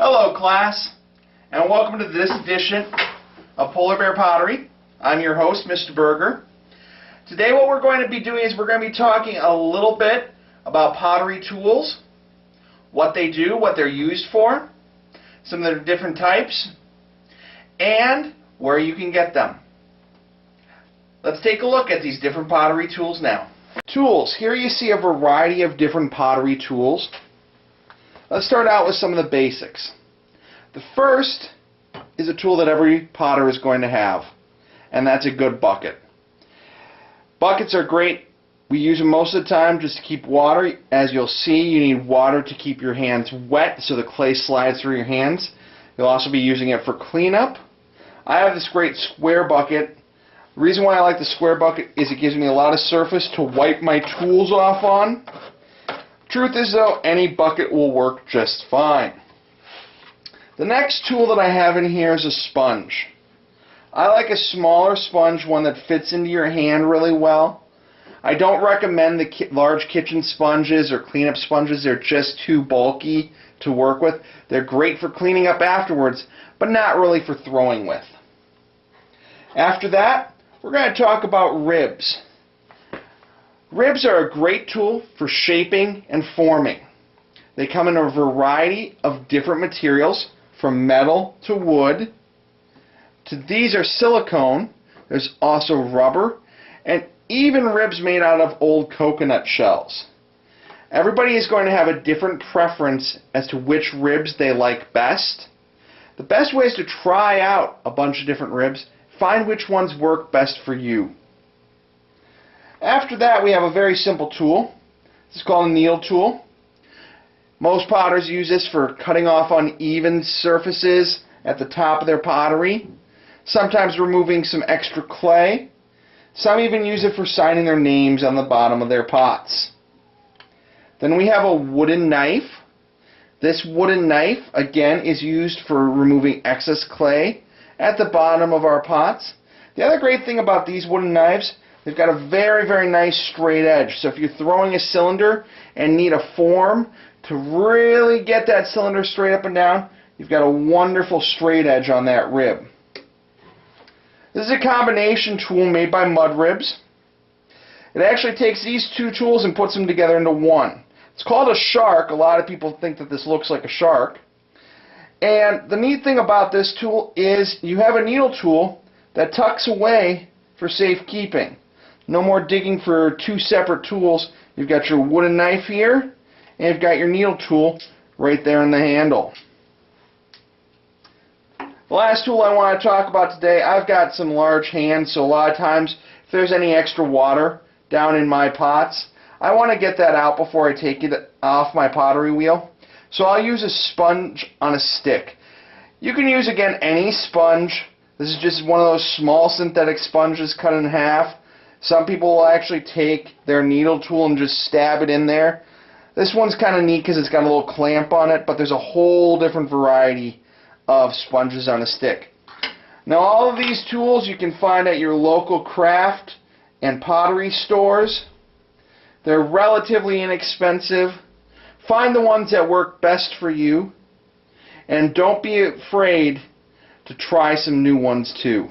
Hello class, and welcome to this edition of Polar Bear Pottery. I'm your host, Mr. Berger. Today what we're going to be doing is we're going to be talking a little bit about pottery tools, what they do, what they're used for, some of the different types, and where you can get them. Let's take a look at these different pottery tools now. Tools. Here you see a variety of different pottery tools. Let's start out with some of the basics. The first is a tool that every potter is going to have, and that's a good bucket. Buckets are great. We use them most of the time just to keep water. As you'll see, you need water to keep your hands wet so the clay slides through your hands. You'll also be using it for cleanup. I have this great square bucket. The reason why I like the square bucket is it gives me a lot of surface to wipe my tools off on. Truth is though, any bucket will work just fine. The next tool that I have in here is a sponge. I like a smaller sponge, one that fits into your hand really well. I don't recommend the large kitchen sponges or cleanup sponges. They're just too bulky to work with. They're great for cleaning up afterwards, but not really for throwing with. After that, we're going to talk about ribs. Ribs are a great tool for shaping and forming. They come in a variety of different materials, from metal to wood. These are silicone. There's also rubber, and even ribs made out of old coconut shells. Everybody is going to have a different preference as to which ribs they like best. The best way is to try out a bunch of different ribs, find which ones work best for you. After that, we have a very simple tool. This is called a needle tool. Most potters use this for cutting off uneven surfaces at the top of their pottery, sometimes removing some extra clay. Some even use it for signing their names on the bottom of their pots. Then we have a wooden knife. This wooden knife, again, is used for removing excess clay at the bottom of our pots. The other great thing about these wooden knives, they've got a very, very nice straight edge. So if you're throwing a cylinder and need a form to really get that cylinder straight up and down, you've got a wonderful straight edge on that rib. This is a combination tool made by Mud Ribs. It actually takes these two tools and puts them together into one. It's called a shark. A lot of people think that this looks like a shark. And the neat thing about this tool is you have a needle tool that tucks away for safekeeping. No more digging for two separate tools. You've got your wooden knife here, and you've got your needle tool right there in the handle. The last tool I want to talk about today, I've got some large hands, so a lot of times if there's any extra water down in my pots, I want to get that out before I take it off my pottery wheel. So I'll use a sponge on a stick. You can use, again, any sponge. This is just one of those small synthetic sponges cut in half. Some people will actually take their needle tool and just stab it in there. This one's kind of neat because it's got a little clamp on it, but there's a whole different variety of sponges on a stick. Now all of these tools you can find at your local craft and pottery stores. They're relatively inexpensive. Find the ones that work best for you, and don't be afraid to try some new ones too.